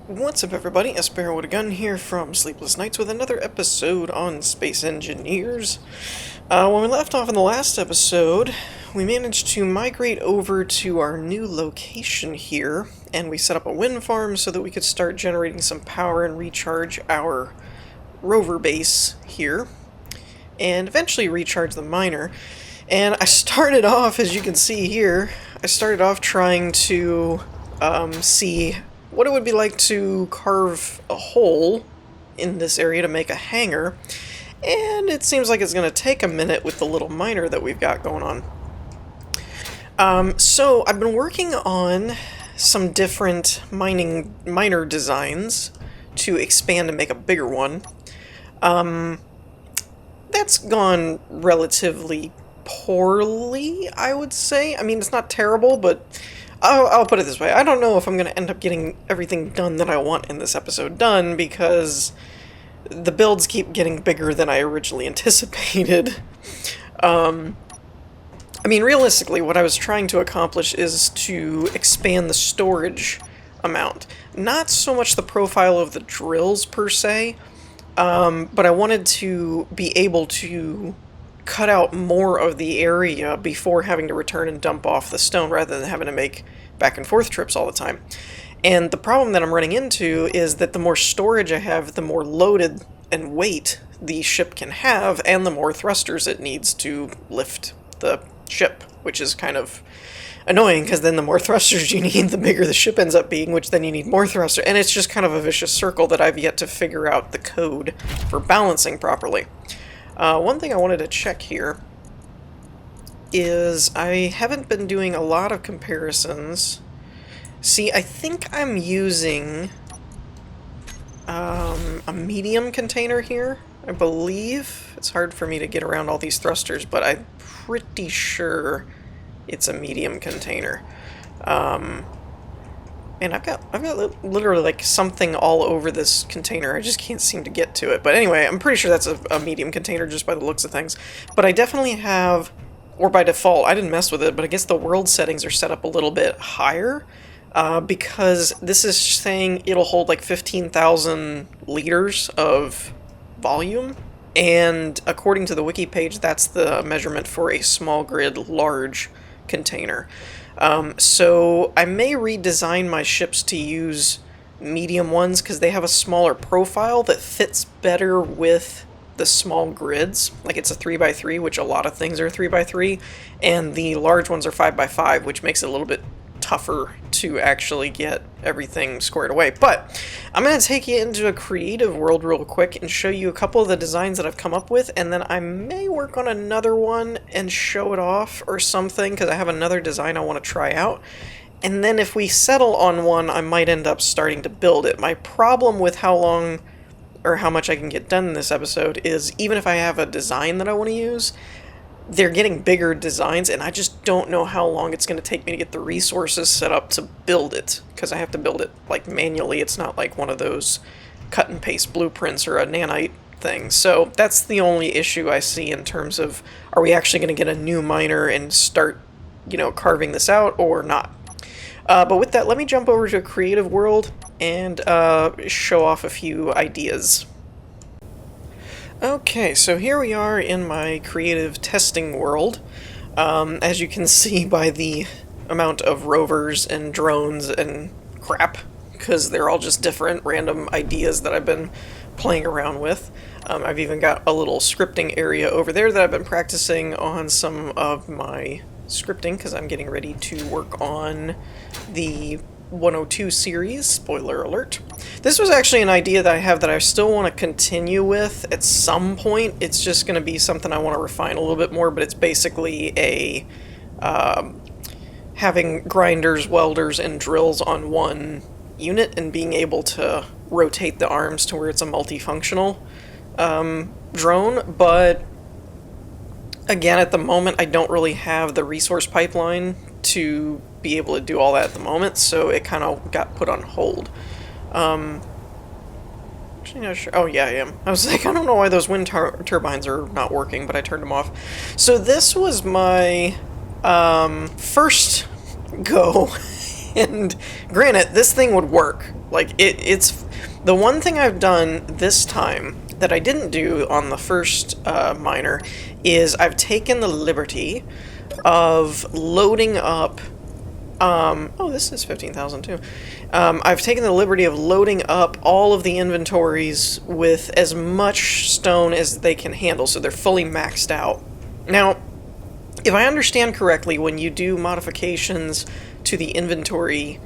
What's up, everybody? A Sparrow with a Gun here from Sleepless Nights with another episode on Space Engineers. When we left off in the last episode, we managed to migrate over to our new location here, and we set up a wind farm so that we could start generating some power and recharge our rover base here, and eventually recharge the miner. And I started off, as you can see here, trying to see what it would be like to carve a hole in this area to make a hangar, and it seems like it's going to take a minute with the little miner that we've got going on. So I've been working on some different miner designs to expand and make a bigger one. That's gone relatively poorly, I would say. I mean, it's not terrible, but I'll put it this way. I don't know if I'm going to end up getting everything done that I want in this episode done, because the builds keep getting bigger than I originally anticipated. I mean, realistically, what I was trying to accomplish is to expand the storage amount. Not so much the profile of the drills, per se, but I wanted to be able to cut out more of the area before having to return and dump off the stone, rather than having to make back and forth trips all the time. And the problem that I'm running into is that the more storage I have, the more loaded and weight the ship can have, and the more thrusters it needs to lift the ship, which is kind of annoying, because then the more thrusters you need, the bigger the ship ends up being, which then you need more thrusters, and it's just kind of a vicious circle that I've yet to figure out the code for balancing properly. One thing I wanted to check here is I haven't been doing a lot of comparisons. See, I think I'm using a medium container here, I believe. It's hard for me to get around all these thrusters, but I'm pretty sure it's a medium container. And I've got literally like something all over this container. I just can't seem to get to it. But anyway, I'm pretty sure that's a medium container just by the looks of things. But I definitely have, or by default, I didn't mess with it, but I guess the world settings are set up a little bit higher, because this is saying it'll hold like 15,000 liters of volume. And according to the wiki page, that's the measurement for a small grid large container. So I may redesign my ships to use medium ones, because they have a smaller profile that fits better with the small grids. Like, it's a 3x3, which a lot of things are 3x3, and the large ones are 5x5, which makes it a little bit tougher to actually get everything squared away. But I'm going to take you into a creative world real quick and show you a couple of the designs that I've come up with, and then I may work on another one and show it off or something, because I have another design I want to try out. And then if we settle on one, I might end up starting to build it. My problem with how long or how much I can get done in this episode is, even if I have a design that I want to use, they're getting bigger designs, and I just don't know how long it's going to take me to get the resources set up to build it, because I have to build it like manually. It's not like one of those cut and paste blueprints or a nanite thing. So that's the only issue I see in terms of, are we actually going to get a new miner and start, carving this out or not? But with that, let me jump over to a creative world and show off a few ideas. Okay, so here we are in my creative testing world. As you can see by the amount of rovers and drones and crap, because they're all just different random ideas that I've been playing around with. I've even got a little scripting area over there that I've been practicing on some of my scripting, because I'm getting ready to work on the 102 series, spoiler alert. This was actually an idea that I have that I still want to continue with at some point. It's just going to be something I want to refine a little bit more, but it's basically a having grinders, welders, and drills on one unit, and being able to rotate the arms to where it's a multifunctional drone. But again, at the moment, I don't really have the resource pipeline to be able to do all that at the moment, so it kind of got put on hold. Actually not sure. Oh yeah, I am. I was like, I don't know why those wind turbines are not working, but I turned them off. So this was my first go And granted, this thing would work. Like, it's... The one thing I've done this time that I didn't do on the first miner is I've taken the liberty of loading up... oh, this is 15,000 too. I've taken the liberty of loading up all of the inventories with as much stone as they can handle, so they're fully maxed out. Now, if I understand correctly, when you do modifications to the inventory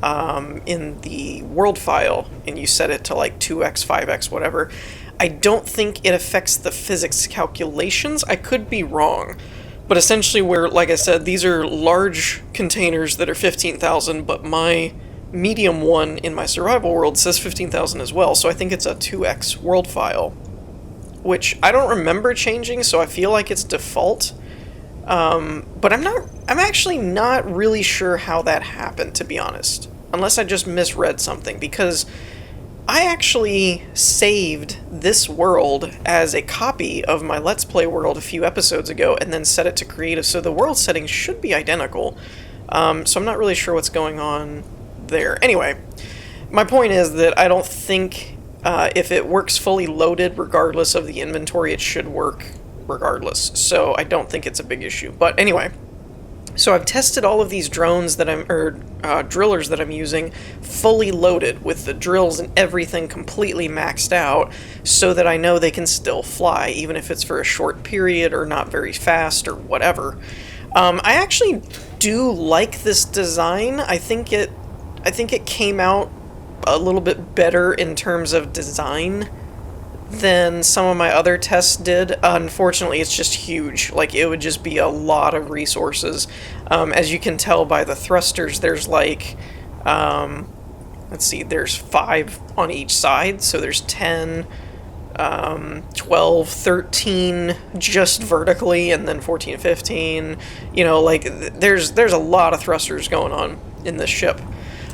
in the world file, and you set it to like 2x, 5x, whatever, I don't think it affects the physics calculations. I could be wrong. But essentially where, like I said, these are large containers that are 15,000, but my medium one in my survival world says 15,000 as well, so I think it's a 2x world file, which I don't remember changing, so I feel like it's default. But I'm actually not really sure how that happened, to be honest, unless I just misread something, because I actually saved this world as a copy of my Let's Play world a few episodes ago and then set it to creative, so the world settings should be identical. So I'm not really sure what's going on there. Anyway, my point is that I don't think if it works fully loaded regardless of the inventory, it should work regardless. So I don't think it's a big issue. But anyway, so I've tested all of these drones that drillers that I'm using fully loaded with the drills and everything completely maxed out so that I know they can still fly, even if it's for a short period or not very fast or whatever. I actually do like this design. I think it came out a little bit better in terms of design than some of my other tests did. Unfortunately, it's just huge. Like, it would just be a lot of resources. As you can tell by the thrusters, there's like, let's see, there's 5 on each side, so there's 10, 12, 13 just vertically, and then 14, 15, you know, like, there's a lot of thrusters going on in this ship.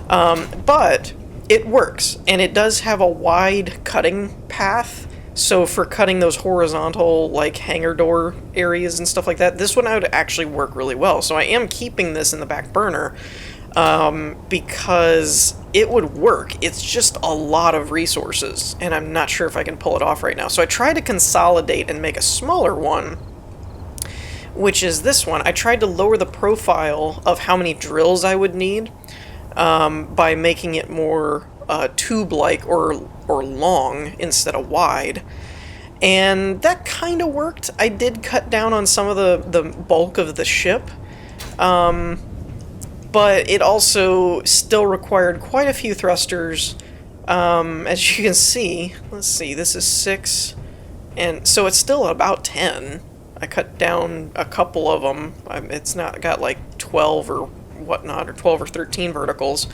But it works, and it does have a wide cutting path, so for cutting those horizontal, like, hangar door areas and stuff like that, this one would actually work really well. So I am keeping this in the back burner, because it would work. It's just a lot of resources, and I'm not sure if I can pull it off right now. So I tried to consolidate and make a smaller one, which is this one. I tried to lower the profile of how many drills I would need, by making it more tube-like or long instead of wide, and that kind of worked. I did cut down on some of the bulk of the ship, but it also still required quite a few thrusters. As you can see, let's see, this is 6, and so it's still about 10. I cut down a couple of them. It's not got like 12 or whatnot, or 12 or 13 verticals.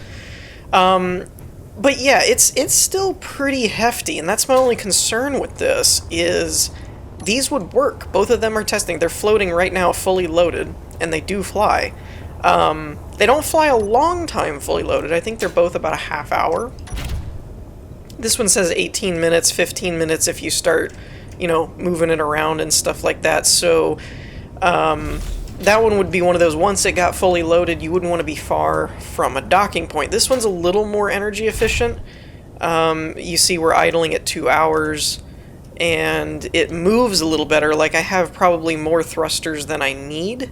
But yeah, it's still pretty hefty, and that's my only concern with this, is these would work. Both of them are testing. They're floating right now fully loaded, and they do fly. They don't fly a long time fully loaded. I think they're both about a half hour. This one says 18 minutes, 15 minutes if you start, you know, moving it around and stuff like that. So, that one would be one of those, once it got fully loaded, you wouldn't want to be far from a docking point. This one's a little more energy efficient. You see we're idling at 2 hours, and it moves a little better. Like, I have probably more thrusters than I need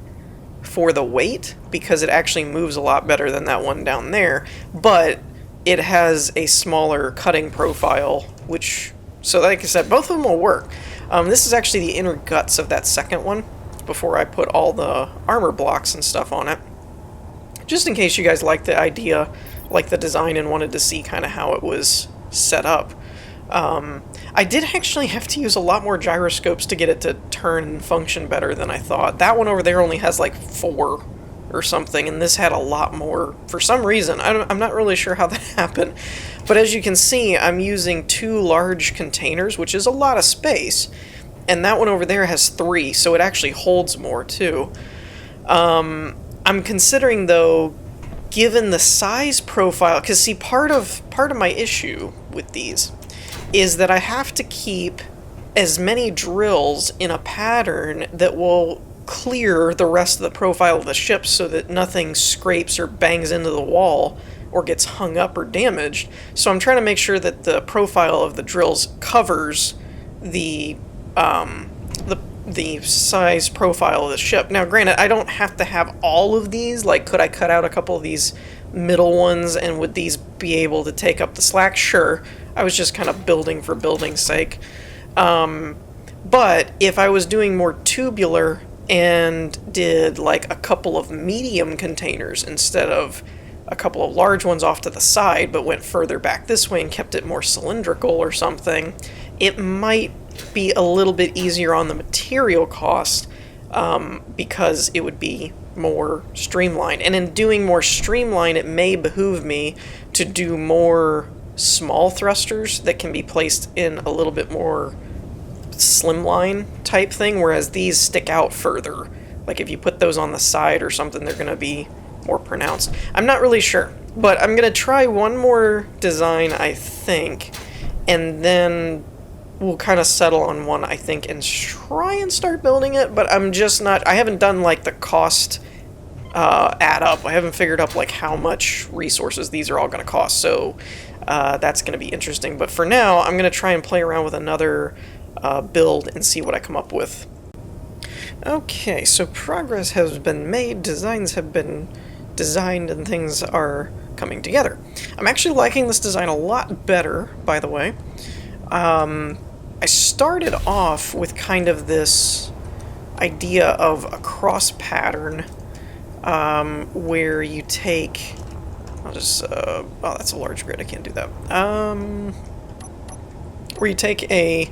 for the weight, because it actually moves a lot better than that one down there. But it has a smaller cutting profile, which, so like I said, both of them will work. This is actually the inner guts of that second one, before I put all the armor blocks and stuff on it. Just in case you guys like the idea, like the design, and wanted to see kind of how it was set up. I did actually have to use a lot more gyroscopes to get it to turn and function better than I thought. That one over there only has like 4 or something, and this had a lot more for some reason. I'm not really sure how that happened. But as you can see, I'm using 2 large containers, which is a lot of space. And that one over there has 3, so it actually holds more, too. I'm considering, though, given the size profile, because, see, part of my issue with these is that I have to keep as many drills in a pattern that will clear the rest of the profile of the ship so that nothing scrapes or bangs into the wall or gets hung up or damaged. So I'm trying to make sure that the profile of the drills covers the the size profile of the ship. Now, granted, I don't have to have all of these. Like, could I cut out a couple of these middle ones, and would these be able to take up the slack? Sure. I was just kind of building for building's sake. But if I was doing more tubular and did like a couple of medium containers instead of a couple of large ones off to the side, but went further back this way and kept it more cylindrical or something, it might be a little bit easier on the material cost, because it would be more streamlined. And in doing more streamlined, it may behoove me to do more small thrusters that can be placed in a little bit more slimline type thing, whereas these stick out further. Like if you put those on the side or something, they're going to be more pronounced. I'm not really sure, but I'm going to try one more design, I think, and then we'll kind of settle on one, I think, and try and start building it. But I'm just not, I haven't done like the cost add up. I haven't figured up like how much resources these are all going to cost, so that's going to be interesting. But for now, I'm going to try and play around with another build and see what I come up with. Okay, so progress has been made, designs have been designed, and things are coming together. I'm actually liking this design a lot better, by the way. I started off with kind of this idea of a cross pattern, where you take, I'll just, oh, that's a large grid, I can't do that. Where you take a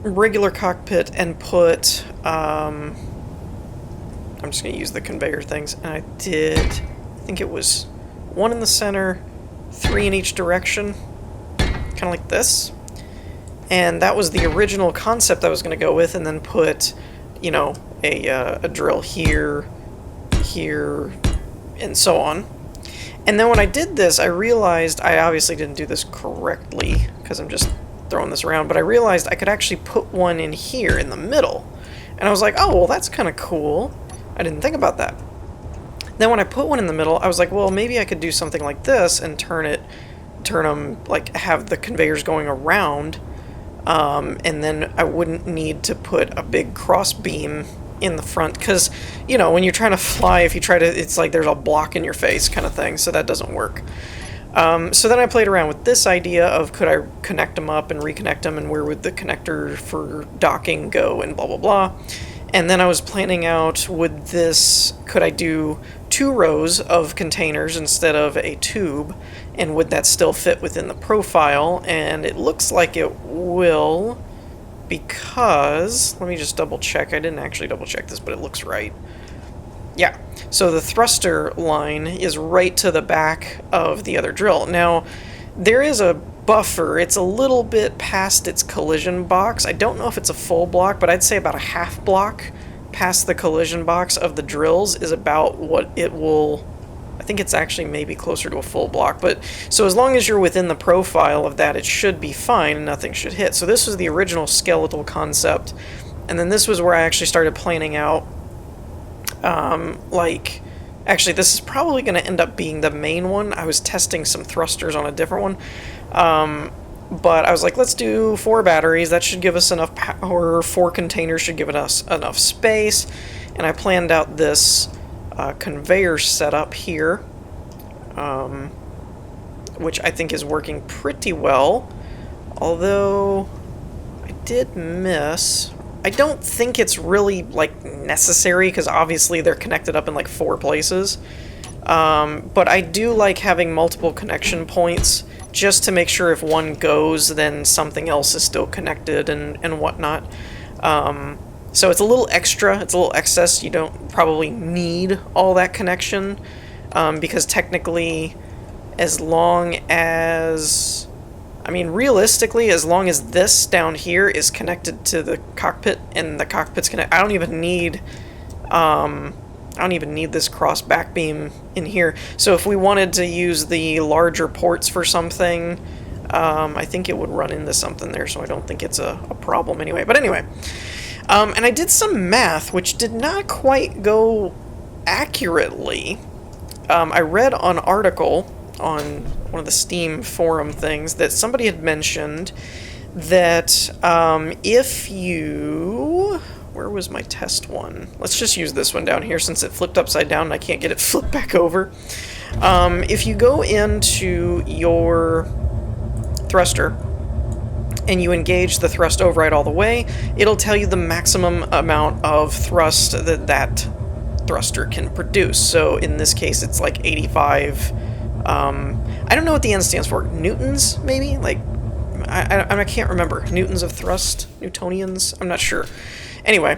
regular cockpit and put, I'm just going to use the conveyor things, and I think it was 1 in the center, 3 in each direction, kind of like this. And that was the original concept I was going to go with, and then put, you know, a drill here, here, and so on. And then when I did this, I realized I obviously didn't do this correctly, because I'm just throwing this around, but I realized I could actually put one in here in the middle. And I was like, oh, well, that's kind of cool. I didn't think about that. Then when I put one in the middle, I was like, well, maybe I could do something like this and turn them, like, have the conveyors going around, and then I wouldn't need to put a big cross beam in the front, because, you know, when you're trying to fly, if you try to, it's like there's a block in your face kind of thing, so that doesn't work. So then I played around with this idea of, could I connect them up and reconnect them, and where would the connector for docking go, and blah blah blah. And then I was planning out, could I do 2 rows of containers instead of a tube, and would that still fit within the profile? And it looks like it will, because, let me just double check, I didn't actually double check this, but it looks right. Yeah, so the thruster line is right to the back of the other drill. Now, there is a buffer. It's a little bit past its collision box. I don't know if it's a full block, but I'd say about a half block past the collision box of the drills is about what it will... I think it's actually maybe closer to a full block, but so as long as you're within the profile of that, it should be fine and nothing should hit. So this was the original skeletal concept, and then this was where I actually started planning out, like, actually this is probably going to end up being the main one. I was testing some thrusters on a different one, but I was like, let's do 4 batteries, that should give us enough power, 4 containers should give us enough space, and I planned out this conveyor setup here, which I think is working pretty well, although I did miss. I don't think it's really, like, necessary, because obviously they're connected up in, like, 4 places, but I do like having multiple connection points, just to make sure if one goes, then something else is still connected and whatnot. So it's a little extra, it's a little excess. You don't probably need all that connection, because technically, as long as, I mean, realistically, as long as this down here is connected to the cockpit and the cockpit's connected, I don't even need this cross back beam in here. So if we wanted to use the larger ports for something, I think it would run into something there, so I don't think it's a problem anyway. But anyway, and I did some math, which did not quite go accurately, I read an article on one of the Steam forum things that somebody had mentioned that if you... Where was my test one? Let's just use this one down here since it flipped upside down and I can't get it flipped back over. If you go into your thruster and you engage the thrust override all the way, it'll tell you the maximum amount of thrust that that thruster can produce. So in this case, it's like 85. I don't know what the N stands for. Newtons, maybe? Like, I can't remember. Newtons of thrust? Newtonians? I'm not sure. Anyway,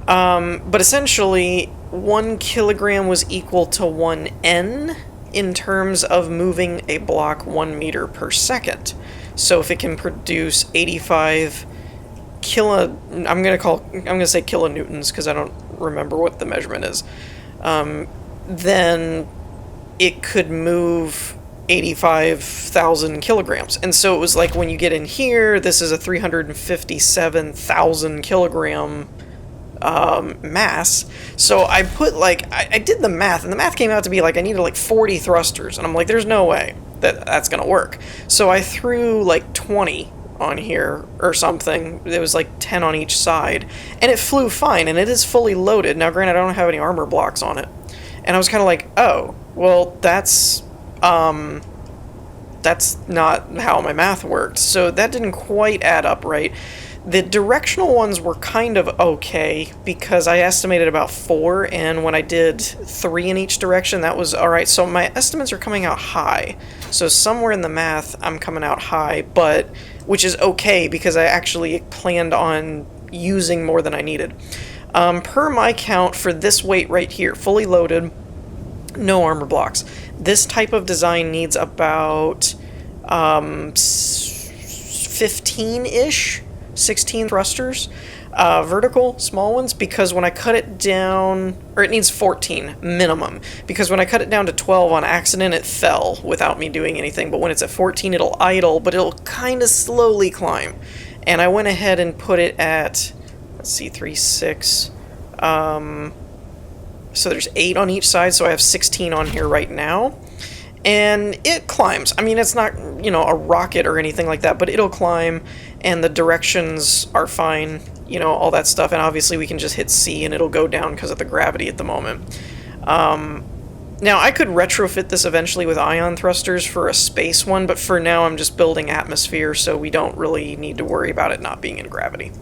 but essentially, 1 kilogram was equal to 1 N in terms of moving a block 1 meter per second. So if it can produce 85 I'm gonna say kilonewtons because I don't remember what the measurement is. Then it could move 85,000 kilograms. And so it was like when you get in here, this is a 357,000 kilogram mass. So I put like, I did the math, and the math came out to be like I needed like 40 thrusters. And I'm like, there's no way that that's gonna work. So I threw like 20 on here or something. It was like 10 on each side. And it flew fine, and it is fully loaded. Now granted, I don't have any armor blocks on it. And I was kind of like, oh, well, that's not how my math worked. So that didn't quite add up right. The directional ones were kind of okay because I estimated about 4, and when I did 3 in each direction, that was alright. So my estimates are coming out high. So somewhere in the math, I'm coming out high, but which is okay because I actually planned on using more than I needed. Per my count for this weight right here, fully loaded, no armor blocks. This type of design needs about 15-ish, 16 thrusters, vertical, small ones, because when I cut it down, or it needs 14 minimum, because when I cut it down to 12 on accident, it fell without me doing anything, but when it's at 14, it'll idle, but it'll kind of slowly climb. And I went ahead and put it at, let's see, 3, 6, so there's 8 on each side, so I have 16 on here right now. And it climbs. I mean, it's not, you know, a rocket or anything like that, but it'll climb, and the directions are fine, you know, all that stuff. And obviously we can just hit C and it'll go down because of the gravity at the moment. Now, I could retrofit this eventually with ion thrusters for a space one, but for now I'm just building atmosphere, so we don't really need to worry about it not being in gravity.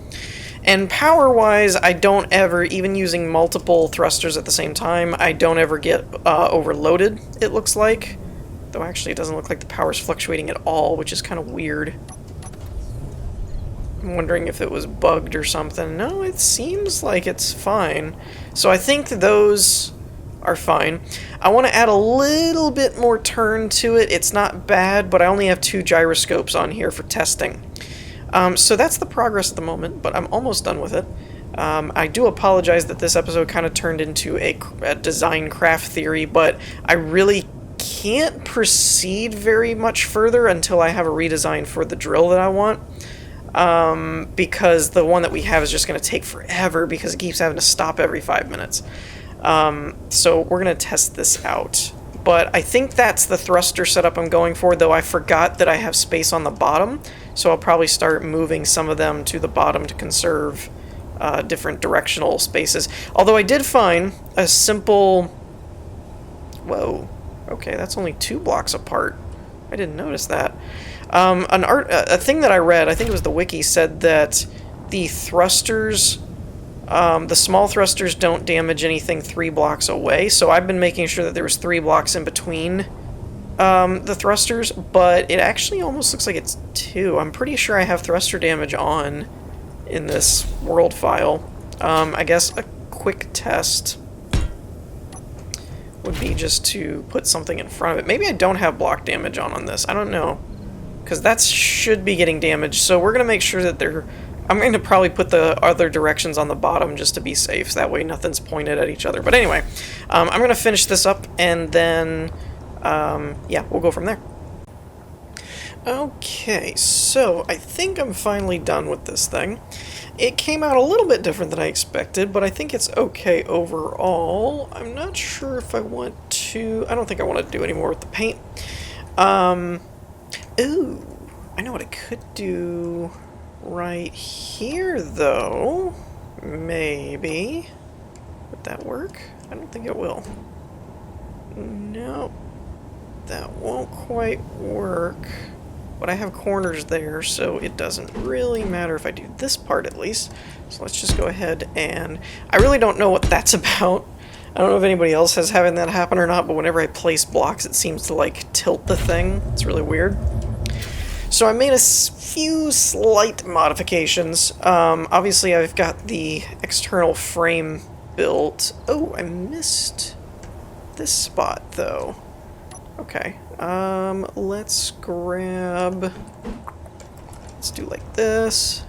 And power-wise, I don't ever, even using multiple thrusters at the same time, I don't ever get overloaded, it looks like. Though actually it doesn't look like the power's fluctuating at all, which is kind of weird. I'm wondering if it was bugged or something. No, it seems like it's fine. So I think those are fine. I want to add a little bit more turn to it. It's not bad, but I only have 2 gyroscopes on here for testing. So that's the progress at the moment, but I'm almost done with it. I do apologize that this episode kind of turned into a design craft theory, but I really can't proceed very much further until I have a redesign for the drill that I want. Because the one that we have is just going to take forever because it keeps having to stop every 5 minutes. So we're going to test this out. But I think that's the thruster setup I'm going for, though I forgot that I have space on the bottom, so I'll probably start moving some of them to the bottom to conserve different directional spaces. Although I did find a simple... Whoa. Okay, that's only 2 blocks apart. I didn't notice that. A thing that I read, I think it was the wiki, said that the thrusters... the small thrusters don't damage anything 3 blocks away, so I've been making sure that there was 3 blocks in between the thrusters, but it actually almost looks like it's 2. I'm pretty sure I have thruster damage on in this world file. I guess a quick test would be just to put something in front of it. Maybe I don't have block damage on this. I don't know, because that should be getting damaged, so we're going to make sure that they're... I'm going to probably put the other directions on the bottom just to be safe, so that way nothing's pointed at each other. But anyway, I'm going to finish this up, and then, yeah, we'll go from there. Okay, so I think I'm finally done with this thing. It came out a little bit different than I expected, but I think it's okay overall. I'm not sure if I want to... I don't think I want to do any more with the paint. Ooh, I know what I could do right here, though. Maybe. Would that work? I don't think it will. No, that won't quite work. But I have corners there, so it doesn't really matter if I do this part at least. So let's just go ahead and... I really don't know what that's about. I don't know if anybody else has having that happen or not, but whenever I place blocks, it seems to, like, tilt the thing. It's really weird. So I made a few slight modifications. Obviously, I've got the external frame built. Oh, I missed this spot, though. Okay. Let's grab... Let's do like this.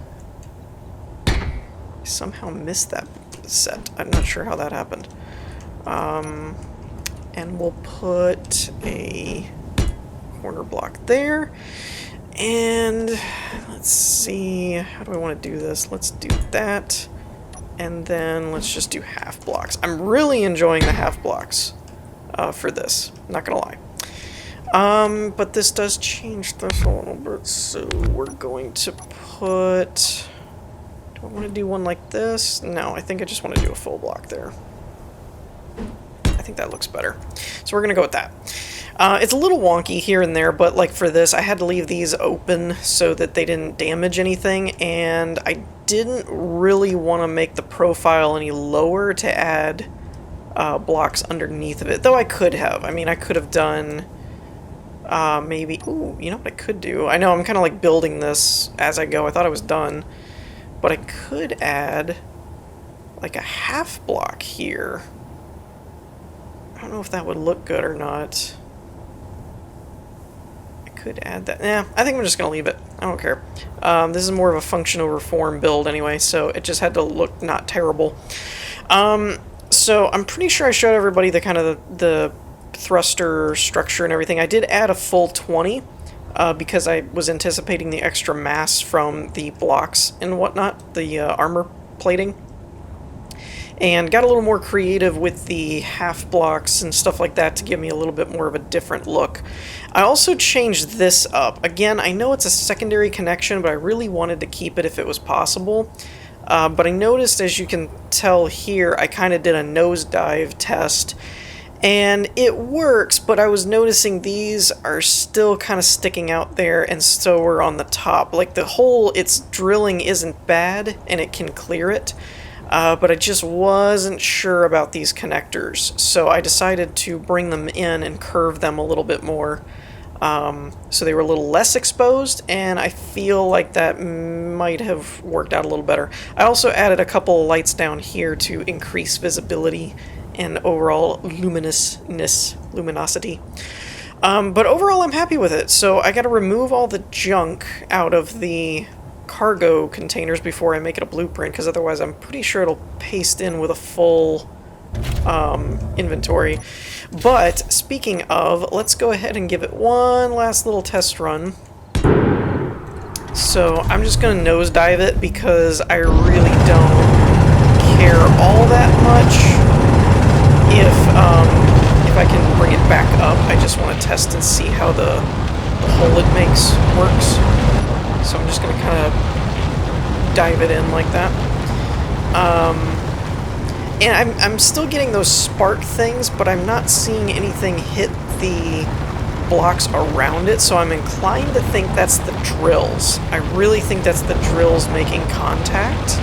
I somehow missed that set. I'm not sure how that happened. And we'll put a corner block there. And let's see, how do I want to do this? Let's do that. And then let's just do half blocks. I'm really enjoying the half blocks for this, not gonna lie. But this does change this a little bit, so we're going to put... Do I want to do one like this? No, I think I just want to do a full block there. I think that looks better. So we're going to go with that. It's a little wonky here and there, but like for this, I had to leave these open so that they didn't damage anything, and I didn't really want to make the profile any lower to add blocks underneath of it, though I could have. I mean, I could have done maybe... Ooh, you know what I could do? I know I'm kind of like building this as I go. I thought I was done, but I could add like a half block here. I don't know if that would look good or not. I could add that. Yeah, I think I'm just going to leave it. I don't care. This is more of a function over form build anyway, so it just had to look not terrible. So I'm pretty sure I showed everybody the kind of the thruster structure and everything. I did add a full 20 because I was anticipating the extra mass from the blocks and whatnot, the armor plating. And got a little more creative with the half blocks and stuff like that to give me a little bit more of a different look. I also changed this up. Again, I know it's a secondary connection, but I really wanted to keep it if it was possible. But I noticed, as you can tell here, I kind of did a nosedive test. And it works, but I was noticing these are still kind of sticking out there, and so are on the top. Like the hole it's drilling isn't bad, and it can clear it. But I just wasn't sure about these connectors, so I decided to bring them in and curve them a little bit more, so they were a little less exposed, and I feel like that might have worked out a little better. I also added a couple of lights down here to increase visibility and overall luminosity. But overall I'm happy with it, so I gotta remove all the junk out of the cargo containers before I make it a blueprint, because otherwise I'm pretty sure it'll paste in with a full inventory. But speaking of, let's go ahead and give it one last little test run. So I'm just gonna nosedive it because I really don't care all that much if I can bring it back up. I just want to test and see how the hole it makes works. So I'm just going to kind of dive it in like that. And I'm still getting those spark things, but I'm not seeing anything hit the blocks around it, so I'm inclined to think that's the drills. I really think that's the drills making contact,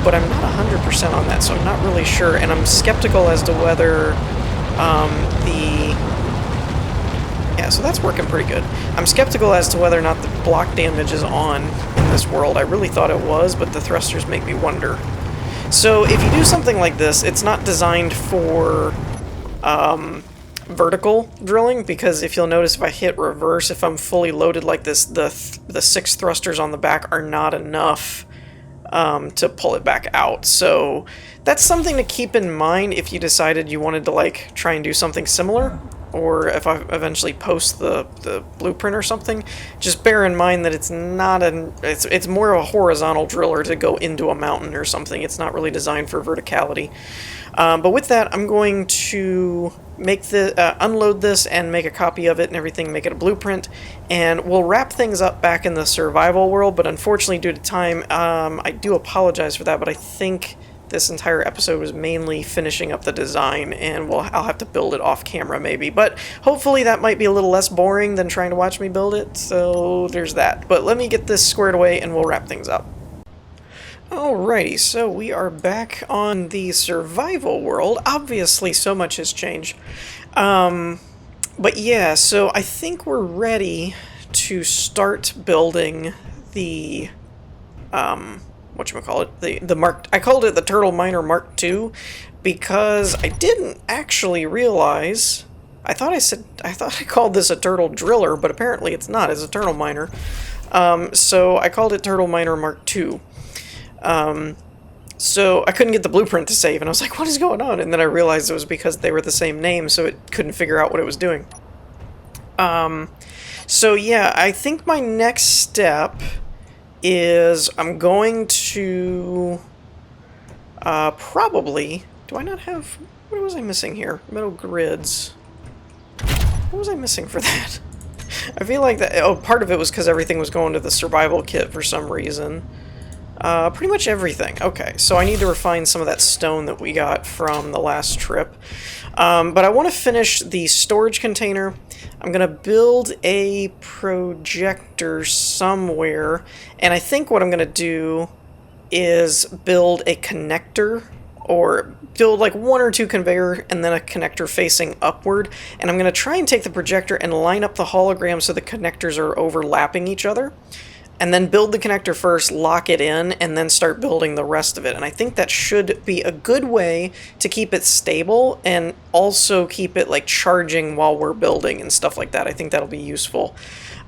but I'm not 100% on that, so I'm not really sure, and I'm skeptical as to whether Yeah, so that's working pretty good. I'm skeptical as to whether or not the block damage is on in this world. I really thought it was, but the thrusters make me wonder. So if you do something like this, it's not designed for vertical drilling, because if you'll notice, if I hit reverse, if I'm fully loaded like this, the 6 thrusters on the back are not enough to pull it back out. So that's something to keep in mind if you decided you wanted to like try and do something similar. or if I eventually post the blueprint or something, just bear in mind that it's not it's more of a horizontal driller to go into a mountain or something. It's not really designed for verticality. But with that, I'm going to make unload this and make a copy of it and everything, make it a blueprint, and we'll wrap things up back in the survival world. But unfortunately, due to time, I do apologize for that, but I think this entire episode was mainly finishing up the design, and I'll have to build it off camera maybe. But hopefully that might be a little less boring than trying to watch me build it, so there's that. But let me get this squared away and we'll wrap things up. Alrighty, so we are back on the survival world. Obviously, so much has changed. But yeah, so I think we're ready to start building the, whatchamacallit, the Mark, I called it the Turtle Miner Mark II, because I didn't actually realize, I thought I called this a Turtle Driller, but apparently it's not, it's a Turtle Miner. So I called it Turtle Miner Mark II. So I couldn't get the blueprint to save, and I was like, what is going on? And then I realized it was because they were the same name, so it couldn't figure out what it was doing. So yeah, I think my next step is I'm going to, probably, do I not have, what was I missing here? Metal grids. What was I missing for that? I feel like that, oh, part of it was because everything was going to the survival kit for some reason. Pretty much everything. Okay, so I need to refine some of that stone that we got from the last trip. But I want to finish the storage container. I'm going to build a projector somewhere, and I think what I'm going to do is build a connector, or build like one or two conveyor and then a connector facing upward, and I'm going to try and take the projector and line up the hologram so the connectors are overlapping each other. And then build the connector first, lock it in, and then start building the rest of it. And I think that should be a good way to keep it stable and also keep it like charging while we're building and stuff like that. I think that'll be useful.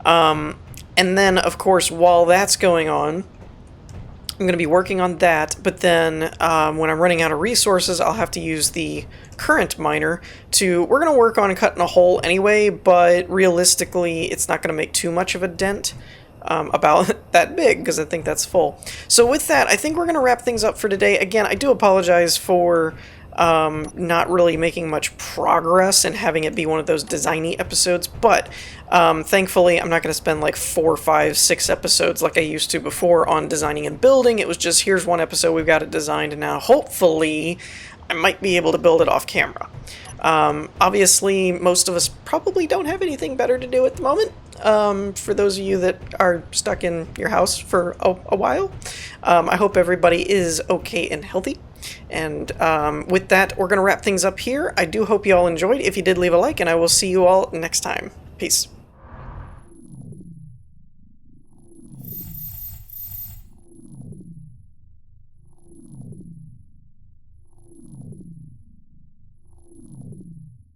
And then, of course, while that's going on, I'm going to be working on that. But then when I'm running out of resources, I'll have to use the current miner we're going to work on cutting a hole anyway, but realistically, it's not going to make too much of a dent. About that big, because I think that's full. So with that, I think we're going to wrap things up for today. Again, I do apologize for not really making much progress and having it be one of those designy episodes, but thankfully I'm not going to spend like 4, 5, 6 episodes like I used to before on designing and building. It was just, here's one episode, we've got it designed, and now hopefully I might be able to build it off camera. Obviously, most of us probably don't have anything better to do at the moment. For those of you that are stuck in your house for a while, I hope everybody is okay and healthy. And with that, we're going to wrap things up here. I do hope you all enjoyed. If you did, leave a like, and I will see you all next time. Peace.